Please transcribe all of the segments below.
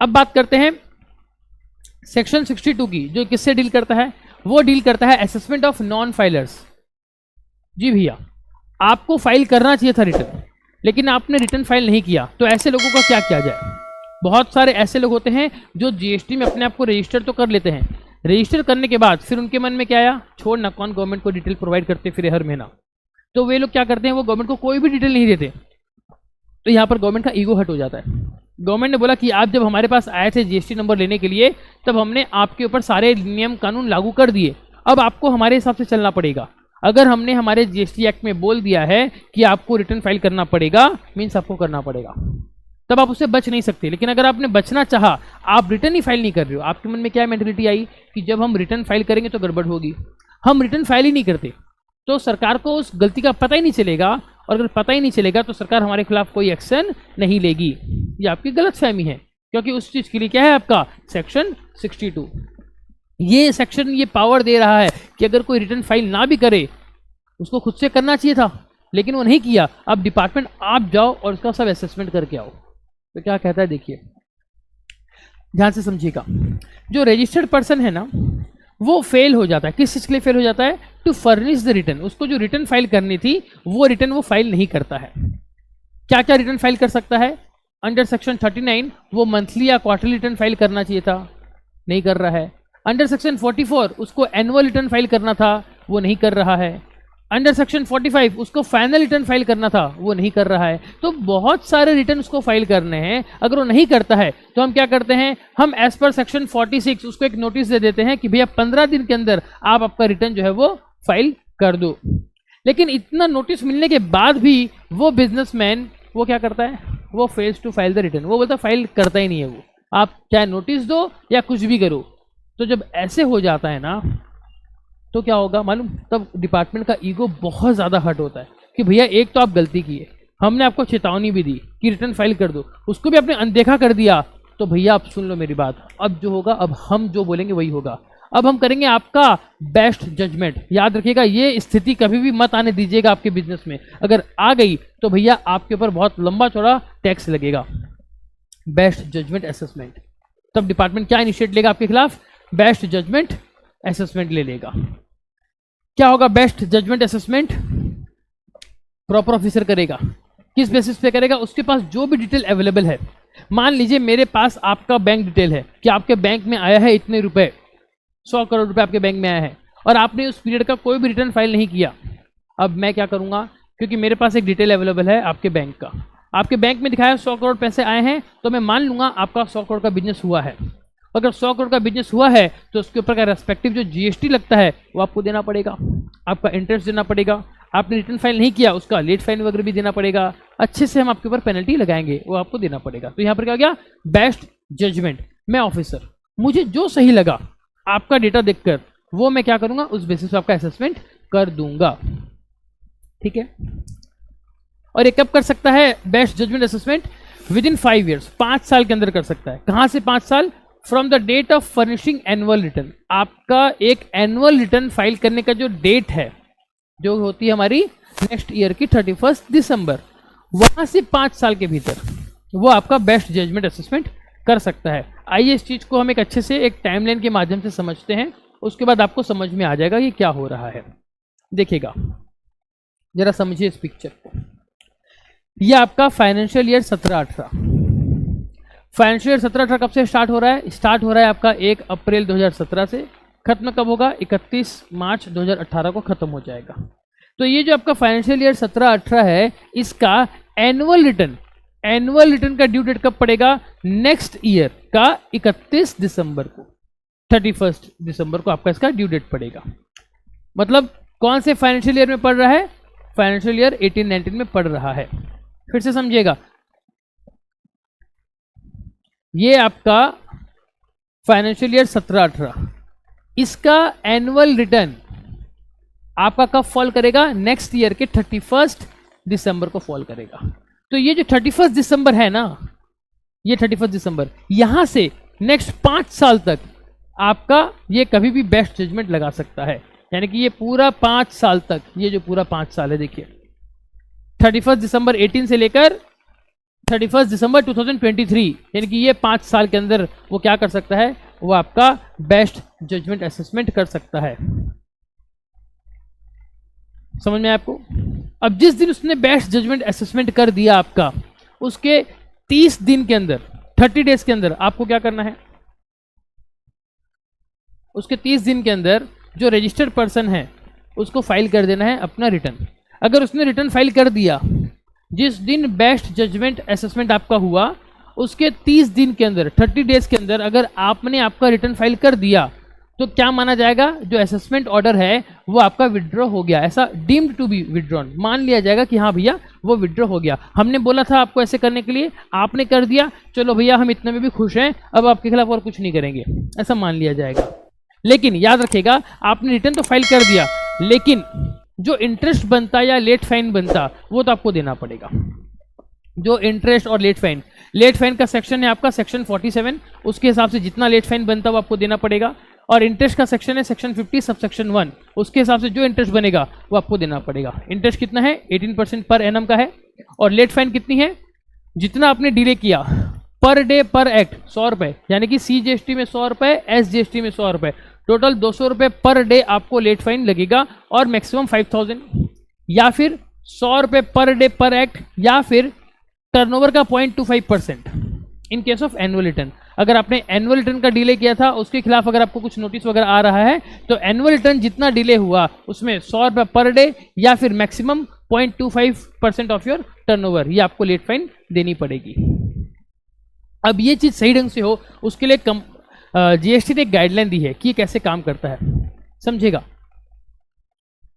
अब बात करते हैं सेक्शन 62 की, जो किससे डील करता है? वो डील करता है असेसमेंट ऑफ नॉन फाइलर्स। जी भैया, आपको फाइल करना चाहिए था रिटर्न, लेकिन आपने रिटर्न फाइल नहीं किया, तो ऐसे लोगों का क्या किया जाए? बहुत सारे ऐसे लोग होते हैं जो जीएसटी में अपने आप को रजिस्टर तो कर लेते हैं, रजिस्टर करने के बाद फिर उनके मन में क्या आया, छोड़ ना, कौन गवर्नमेंट को डिटेल प्रोवाइड करते फिर हर महीना। तो वे लोग क्या करते हैं, वो गवर्नमेंट को कोई भी डिटेल नहीं देते। तो यहाँ पर गवर्नमेंट का ईगो हर्ट हो जाता है। गवर्नमेंट ने बोला कि आप जब हमारे पास आए थे जीएसटी नंबर लेने के लिए, तब हमने आपके ऊपर सारे नियम कानून लागू कर दिए, अब आपको हमारे हिसाब से चलना पड़ेगा। अगर हमने हमारे जीएसटी एक्ट में बोल दिया है कि आपको रिटर्न फाइल करना पड़ेगा, मीन्स आपको करना पड़ेगा, तब आप उससे बच नहीं सकते। लेकिन अगर आपने बचना चाहा, आप रिटर्न ही फाइल नहीं कर रहे हो, आपके मन में क्या मेंटालिटी आई कि जब हम रिटर्न फाइल करेंगे तो गड़बड़ होगी, हम रिटर्न फाइल ही नहीं करते, तो सरकार को उस गलती का पता ही नहीं चलेगा, और अगर पता ही नहीं चलेगा तो सरकार हमारे खिलाफ कोई एक्शन नहीं लेगी। ये आपकी गलतफहमी है, क्योंकि उस चीज के लिए क्या है आपका सेक्शन 62। ये सेक्शन ये पावर दे रहा है कि अगर कोई रिटर्न फाइल ना भी करे, उसको खुद से करना चाहिए था, लेकिन वो नहीं किया, अब डिपार्टमेंट आप जाओ और उसका सब असेसमेंट करके आओ। तो क्या कहता है, देखिए ध्यान से समझिएगा। जो रजिस्टर्ड पर्सन है ना, वो फेल हो जाता है। किस चीज के लिए फेल हो जाता है? To furnish the return. उसको जो रिटर्न फाइल करनी थी, वो रिटर्न वो फाइल नहीं करता है। क्या क्या रिटर्न फाइल कर सकता है? अंडर सेक्शन 39 वो मंथली या क्वार्टरली रिटर्न फाइल करना चाहिए था, नहीं कर रहा है। अंडर सेक्शन 44 उसको एनुअल रिटर्न फाइल करना था, वो नहीं कर रहा है। अंडर सेक्शन 45 उसको फाइनल रिटर्न फाइल करना था, वो नहीं कर रहा है। तो बहुत सारे रिटर्न उसको फाइल करने हैं, अगर वो नहीं करता है तो हम क्या करते हैं, हम एज पर सेक्शन 46 उसको एक नोटिस दे देते हैं कि भैया 15 दिन के अंदर आप आपका रिटर्न जो है वो फाइल कर दो। लेकिन इतना नोटिस मिलने के बाद भी वो बिजनेसमैन वो क्या करता है, वो fails to file the return. वो बोलता फाइल करता ही नहीं है वो, आप चाहे नोटिस दो या कुछ भी करो। तो जब ऐसे हो जाता है ना, तो क्या होगा मालूम, तब डिपार्टमेंट का ईगो बहुत ज़्यादा हर्ट होता है कि भैया एक तो आप गलती किए, हमने आपको चेतावनी भी दी कि रिटर्न फाइल कर दो, उसको भी आपने अनदेखा कर दिया। तो भैया आप सुन लो मेरी बात, अब जो होगा, अब हम जो बोलेंगे वही होगा। अब हम करेंगे आपका बेस्ट जजमेंट। याद रखिएगा, ये स्थिति कभी भी मत आने दीजिएगा आपके बिजनेस में। अगर आ गई तो भैया आपके ऊपर बहुत लंबा चौड़ा टैक्स लगेगा। बेस्ट जजमेंट असेसमेंट, तब डिपार्टमेंट क्या इनिशिएट लेगा आपके खिलाफ? बेस्ट जजमेंट असेसमेंट ले लेगा। क्या होगा best judgement assessment? Proper officer करेगा। किस बेसिस पे करेगा? उसके पास जो भी डिटेल अवेलेबल है। मान लीजिए मेरे पास आपका बैंक डिटेल है कि आपके बैंक में आया है इतने रुपए, 100 करोड़ रुपए आपके बैंक में आया है, और आपने उस पीरियड का कोई भी रिटर्न फाइल नहीं किया। अब मैं क्या करूंगा, क्योंकि मेरे पास एक डिटेल अवेलेबल है आपके बैंक का, आपके बैंक में दिखाया 100 करोड़ पैसे आए हैं, तो मैं मान लूंगा आपका 100 करोड़ का बिजनेस हुआ है। अगर 100 करोड़ का बिजनेस हुआ है तो उसके ऊपर का रेस्पेक्टिव जो जीएसटी लगता है वो आपको देना पड़ेगा, आपका इंटरेस्ट देना पड़ेगा। आपने रिटर्न फाइल नहीं किया, उसका लेट फाइन वगैरह भी देना पड़ेगा। अच्छे से हम आपके ऊपर पेनल्टी लगाएंगे, वो आपको देना पड़ेगा। तो यहाँ पर क्या हो गया, बेस्ट जजमेंट। मैं ऑफिसर, मुझे जो सही लगा आपका डेटा देखकर, वो मैं क्या करूंगा, उस बेसिस पे आपका असेसमेंट कर दूंगा। ठीक है। और ये कब कर सकता है best judgement assessment? Within 5 years, 5 साल के अंदर कर सकता है। कहां से 5 साल? From the date of furnishing annual return. आपका एक एनुअल रिटर्न फाइल करने का जो डेट है, जो होती है हमारी नेक्स्ट ईयर की 31 दिसंबर, वहां से 5 साल के भीतर वो आपका बेस्ट जजमेंट असेसमेंट कर सकता है। आइए इस चीज को हम एक अच्छे से एक टाइमलाइन के माध्यम से समझते हैं, उसके बाद आपको समझ में आ जाएगा कि क्या हो रहा है। देखिएगा जरा, समझिए इस पिक्चर को। ये आपका फाइनेंशियल ईयर 17-18, फाइनेंशियल ईयर 17-18 कब से स्टार्ट हो रहा है? स्टार्ट हो रहा है आपका 1 अप्रैल 2017 से, खत्म कब होगा? 31 मार्च 2018 को खत्म हो जाएगा। तो ये जो आपका फाइनेंशियल ईयर 17-18 है, इसका एनुअल रिटर्न का ड्यू डेट कब पड़ेगा? नेक्स्ट ईयर का 31 दिसंबर को, 31 दिसंबर को आपका इसका ड्यू डेट पड़ेगा। मतलब कौन से फाइनेंशियल ईयर में पड़ रहा है? फाइनेंशियल ईयर 18-19 में पड़ रहा है। फिर से समझिएगा, ये आपका फाइनेंशियल ईयर 17-18, इसका एनुअल रिटर्न आपका कब फॉल करेगा? नेक्स्ट ईयर के 31 दिसंबर को फॉल करेगा। तो ये जो 31 दिसंबर है ना, ये 31 दिसंबर, यहां से नेक्स्ट 5 साल तक आपका ये कभी भी बेस्ट जजमेंट लगा सकता है। यानी कि ये पूरा 5 साल तक, ये जो पूरा 5 साल है, देखिए 31 दिसंबर 18 से लेकर 31 दिसंबर 2023, यानी कि ये 5 साल के अंदर वो क्या कर सकता है, वो आपका बेस्ट जजमेंट असेसमेंट कर सकता है। समझ में आपको? अब जिस दिन उसने बेस्ट जजमेंट असेसमेंट कर दिया आपका, उसके 30 दिन के अंदर, 30 डेज के अंदर आपको क्या करना है, उसके 30 दिन के अंदर जो रजिस्टर्ड पर्सन है उसको फाइल कर देना है अपना रिटर्न। अगर उसने रिटर्न फाइल कर दिया जिस दिन बेस्ट जजमेंट असेसमेंट आपका हुआ, उसके 30 दिन के अंदर, 30 डेज के अंदर अगर आपने आपका रिटर्न फाइल कर दिया तो क्या माना जाएगा, जो असेसमेंट ऑर्डर है वो आपका विड्रॉ हो गया, ऐसा डीम्ड टू बी विड्रॉन, मान लिया जाएगा कि हाँ भैया वो विड्रॉ हो गया। हमने बोला था आपको ऐसे करने के लिए, आपने कर दिया, चलो भैया हम इतने में भी खुश हैं, अब आपके खिलाफ और कुछ नहीं करेंगे, ऐसा मान लिया जाएगा। लेकिन याद रखिएगा, आपने रिटर्न तो फाइल कर दिया, लेकिन जो इंटरेस्ट बनता या लेट फाइन बनता वो तो आपको देना पड़ेगा। जो इंटरेस्ट और लेट फाइन का सेक्शन है आपका सेक्शन 47, उसके हिसाब से जितना लेट फाइन बनता है वो आपको देना पड़ेगा। और इंटरेस्ट का सेक्शन है सेक्शन 50 सब सेक्शन 1, उसके हिसाब से जो इंटरेस्ट बनेगा वो आपको देना पड़ेगा। इंटरेस्ट कितना है, 18% पर एनम का है। और लेट फाइन कितनी है, जितना आपने डिले किया पर डे पर एक्ट 100 रुपये, यानी कि CGST में 100 रुपये, SGST में 100 रुपये, टोटल 200 रुपये पर डे आपको लेट फाइन लगेगा। और मैक्सिमम 5000, या फिर 100 रुपये पर डे पर एक्ट, या फिर टर्नओवर का 0.25% in case of annual return. अगर आपने एनुअल रिटर्न का डिले किया था, उसके खिलाफ अगर आपको कुछ नोटिस वगैरह आ रहा है, तो एनुअल रिटर्न जितना डिले हुआ उसमें 100 रुपये पर डे या फिर मैक्सिमम 0.25% ऑफ योर टर्नओवर, ये आपको लेट फाइन देनी पड़ेगी। अब ये चीज़ सही ढंग से हो, उसके लिए GST ने एक गाइडलाइन दी है कि ये कैसे काम करता है, समझेगा।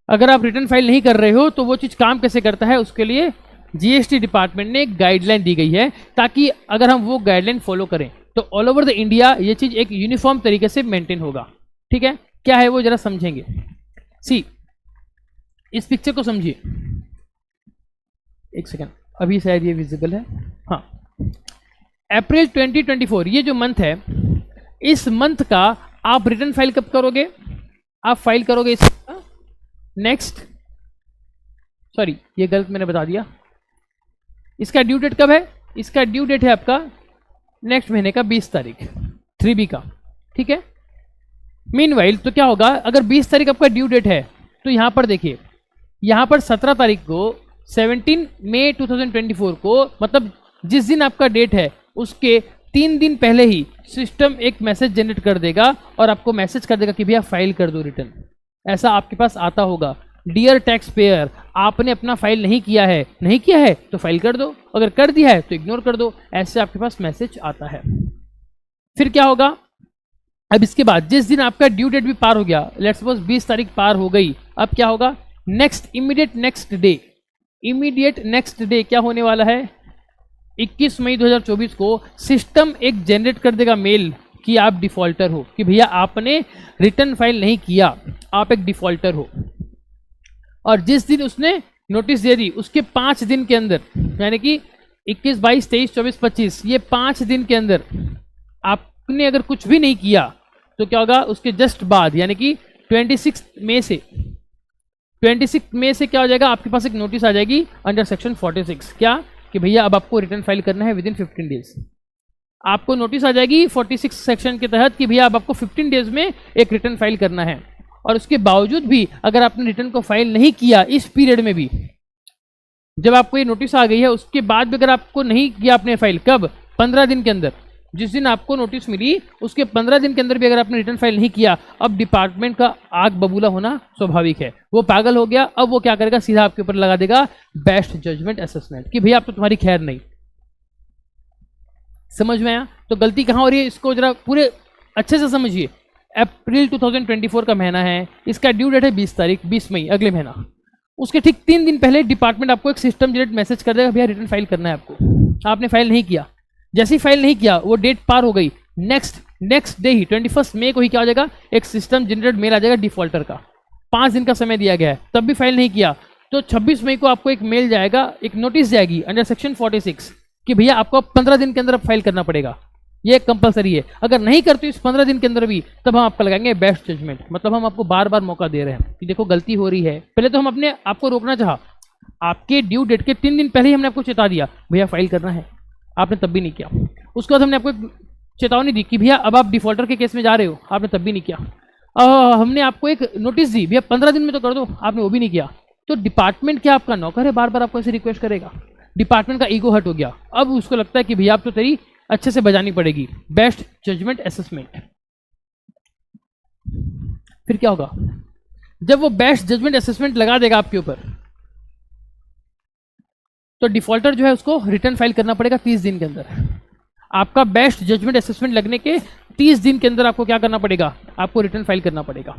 अगर आप रिटर्न फाइल नहीं कर रहे हो तो वो चीज़ काम कैसे करता है, उसके लिए GST डिपार्टमेंट ने एक गाइडलाइन दी गई है, ताकि अगर हम वो गाइडलाइन फॉलो करें तो ऑल ओवर द इंडिया ये चीज़ एक यूनिफॉर्म तरीके से मेंटेन होगा। ठीक है, क्या है वो जरा समझेंगे। सी, इस पिक्चर को समझिए, एक सेकेंड, अभी शायद ये विजिबल है, हाँ। अप्रैल 2024 ये जो मंथ है, इस मंथ का आप रिटर्न फाइल कब करोगे, आप फाइल करोगे इसका नेक्स्ट, सॉरी ये गलत मैंने बता दिया, इसका ड्यू डेट कब है, इसका ड्यू डेट है आपका नेक्स्ट महीने का 20 तारीख 3B का। ठीक है, मीनवाइल तो क्या होगा, अगर 20 तारीख आपका ड्यू डेट है तो यहां पर देखिए, यहां पर 17 तारीख को 17 मई 2024 को, मतलब जिस दिन आपका डेट है उसके 3 दिन पहले ही सिस्टम एक मैसेज जनरेट कर देगा और आपको मैसेज कर देगा कि भैया फाइल कर दो रिटर्न। ऐसा आपके पास आता होगा, डियर टैक्स पेयर, आपने अपना फाइल नहीं किया है तो फाइल कर दो, अगर कर दिया है तो इग्नोर कर दो, ऐसे आपके पास मैसेज आता है। फिर क्या होगा, अब इसके बाद जिस दिन आपका ड्यू डेट भी पार हो गया, लेट्स सपोज 20 तारीख पार हो गई, अब क्या होगा, इमीडिएट नेक्स्ट डे क्या होने वाला है, 21 मई 2024 को सिस्टम एक जनरेट कर देगा मेल कि आप डिफॉल्टर हो, कि भैया आपने रिटर्न फाइल नहीं किया, आप एक डिफॉल्टर हो। और जिस दिन उसने नोटिस दे दी उसके 5 दिन के अंदर, यानी कि 21, 22, 23, 24, 25, ये 5 दिन के अंदर आपने अगर कुछ भी नहीं किया तो क्या होगा, उसके जस्ट बाद यानी कि 26 मई से क्या हो जाएगा, आपके पास एक नोटिस आ जाएगी अंडर सेक्शन 46, क्या कि भैया अब आपको रिटर्न फाइल करना है विदिन 15 डेज। आपको नोटिस आ जाएगी 46 सेक्शन के तहत कि भैया अब आपको 15 डेज में एक रिटर्न फाइल करना है। और उसके बावजूद भी अगर आपने रिटर्न को फाइल नहीं किया इस पीरियड में भी, जब आपको ये नोटिस आ गई है उसके बाद भी अगर आपको नहीं किया आपने फाइल, कब, 15 दिन के अंदर, जिस दिन आपको नोटिस मिली उसके 15 दिन के अंदर भी अगर आपने रिटर्न फाइल नहीं किया, अब डिपार्टमेंट का आग बबूला होना स्वाभाविक है, वो पागल हो गया। अब वो क्या करेगा, सीधा आपके ऊपर लगा देगा बेस्ट जजमेंट असेसमेंट कि भैया आप तो तुम्हारी खैर नहीं। समझ में आया? तो गलती कहाँ हो रही है, इसको जरा पूरे अच्छे से समझिए। अप्रैल 2024 का महीना है, इसका ड्यू डेट है 20 तारीख, 20 मई अगले महीना, उसके ठीक 3 दिन पहले डिपार्टमेंट आपको एक सिस्टम जनरेट मैसेज कर देगा भैया रिटर्न फाइल करना है आपको, आपने फाइल नहीं किया। जैसे ही फाइल नहीं किया वो डेट पार हो गई, नेक्स्ट डे ही 21 मई को ही क्या हो जाएगा, एक सिस्टम जनरेट मेल आ जाएगा डिफॉल्टर का, 5 दिन का समय दिया गया है, तब भी फाइल नहीं किया तो 26 मई को आपको एक मेल जाएगा, एक नोटिस जाएगी अंडर सेक्शन 46 कि भैया आपको 15 दिन के अंदर फाइल करना पड़ेगा, ये कंपलसरी है। अगर नहीं करते इस 15 दिन के अंदर भी, तब हम आपको लगाएंगे बेस्ट जजमेंट, मतलब हम आपको बार बार मौका दे रहे हैं कि देखो गलती हो रही है। पहले तो हम अपने आपको रोकना चाहा, आपके ड्यू डेट के 3 दिन पहले ही हमने आपको चेता दिया भैया फाइल करना है, आपने तब भी नहीं किया। उसके बाद हमने आपको एक चेतावनी दी कि भैया अब आप डिफॉल्टर के केस में जा रहे हो, आपने तब भी नहीं किया। हमने आपको एक नोटिस दी, भैया 15 दिन में तो कर दो, आपने वो भी नहीं किया। तो डिपार्टमेंट क्या आपका नौकर है, बार बार आपको ऐसे रिक्वेस्ट करेगा? डिपार्टमेंट का ईगो हर्ट हो गया। अब उसको लगता है कि भैया अब तो तेरी अच्छे से बजानी पड़ेगी, बेस्ट जजमेंट असेसमेंट। फिर क्या होगा? जब वो बेस्ट जजमेंट असेसमेंट लगा देगा आपके ऊपर, तो डिफॉल्टर जो है उसको रिटर्न फाइल करना पड़ेगा 30 दिन के अंदर। आपका बेस्ट जजमेंट असेसमेंट लगने के 30 दिन के अंदर आपको क्या करना पड़ेगा? आपको रिटर्न फाइल करना पड़ेगा।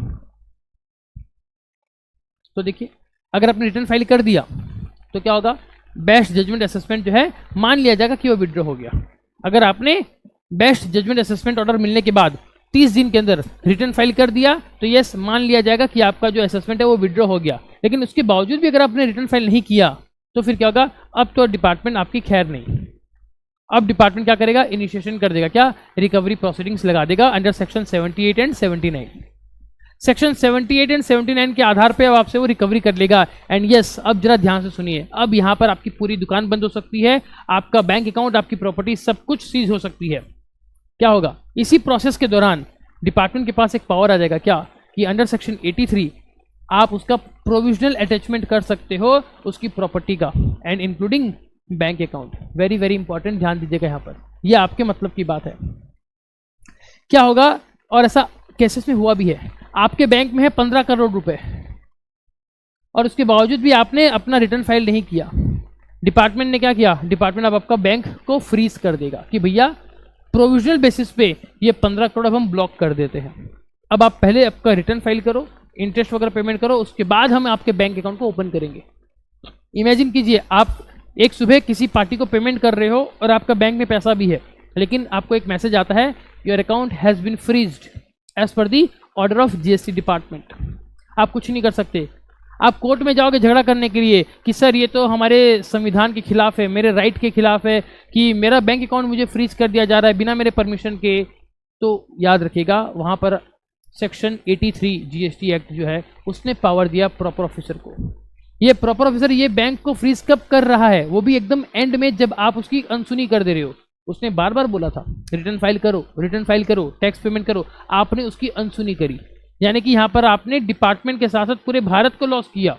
तो देखिए, अगर आपने रिटर्न फाइल कर दिया तो क्या होगा? बेस्ट जजमेंट असेसमेंट जो है मान लिया जाएगा कि वो विड्रॉ हो गया। अगर आपने बेस्ट जजमेंट असेसमेंट ऑर्डर मिलने के बाद 30 दिन के अंदर रिटर्न फाइल कर दिया तो यस, मान लिया जाएगा कि आपका जो असेसमेंट है वो विड्रॉ हो गया। लेकिन उसके बावजूद भी अगर आपने रिटर्न फाइल नहीं किया तो फिर क्या होगा? अब तो डिपार्टमेंट आपकी खैर नहीं। अब डिपार्टमेंट क्या करेगा? इनिशिएशन कर देगा, क्या? रिकवरी प्रोसीडिंग्स लगा देगा under section 78 and 79। Section 78 and 79 के आधार पे अब आपसे वो रिकवरी कर लेगा। एंड यस, अब जरा ध्यान से सुनिए, अब यहाँ पर आपकी पूरी दुकान बंद हो सकती है, आपका बैंक अकाउंट, आपकी प्रॉपर्टी, सब कुछ सीज हो सकती है। क्या होगा? इसी प्रोसेस के दौरान डिपार्टमेंट के पास एक पावर आ जाएगा, क्या? कि अंडर सेक्शन 83 आप उसका प्रोविजनल अटैचमेंट कर सकते हो उसकी प्रॉपर्टी का, and including bank account. Very very important, ध्यान दीजिएगा यहाँ पर, यह आपके मतलब की बात है। क्या होगा? और ऐसा केसेस में हुआ भी है, आपके बैंक में है 15 करोड़ रुपए और उसके बावजूद भी आपने अपना रिटर्न फाइल नहीं किया। डिपार्टमेंट ने क्या किया? डिपार्टमेंट अब आपका बैंक को फ्रीज कर देगा कि भैया प्रोविजनल बेसिस पे ये 15 करोड़ अब हम ब्लॉक कर देते हैं। अब आप पहले आपका रिटर्न फाइल करो, इंटरेस्ट वगैरह पेमेंट करो, उसके बाद हम आपके बैंक अकाउंट को ओपन करेंगे। इमेजिन कीजिए, आप एक सुबह किसी पार्टी को पेमेंट कर रहे हो और आपका बैंक में पैसा भी है, लेकिन आपको एक मैसेज आता है, your account has been freezed as per the order of GST department. आप कुछ नहीं कर सकते। आप कोर्ट में जाओगे झगड़ा करने के लिए कि सर ये तो हमारे संविधान के खिलाफ है, मेरे राइट के खिलाफ है कि मेरा बैंक अकाउंट मुझे फ्रीज कर दिया जा रहा है बिना मेरे परमिशन के। तो याद रखिएगा, वहाँ पर सेक्शन 83 जीएसटी एक्ट जो है उसने पावर दिया प्रॉपर ऑफिसर को। ये प्रॉपर ऑफिसर ये बैंक को फ्रीज कब कर रहा है? वो भी एकदम एंड में, जब आप उसकी अनसुनी कर दे रहे हो। उसने बार बार बोला था रिटर्न फाइल करो, रिटर्न फाइल करो, टैक्स पेमेंट करो, आपने उसकी अनसुनी करी। यानी कि यहाँ पर आपने डिपार्टमेंट के साथ साथ पूरे भारत को लॉस किया।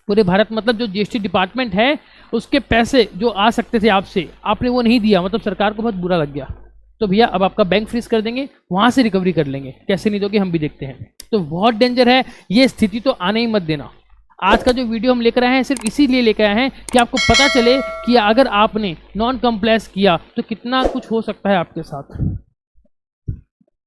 पूरे भारत मतलब जो जीएसटी डिपार्टमेंट है उसके पैसे जो आ सकते थे आपसे, आपने वो नहीं दिया, मतलब सरकार को बहुत बुरा लग गया। तो भैया अब आपका बैंक फ्रीज कर देंगे, वहां से रिकवरी कर लेंगे। कैसे नहीं दोगे, हम भी देखते हैं। तो बहुत डेंजर है ये स्थिति, तो आने ही मत देना। आज का जो वीडियो हम लेकर आए हैं सिर्फ इसीलिए लेकर आए हैं कि आपको पता चले कि अगर आपने नॉन कंप्लायंस किया तो कितना कुछ हो सकता है आपके साथ।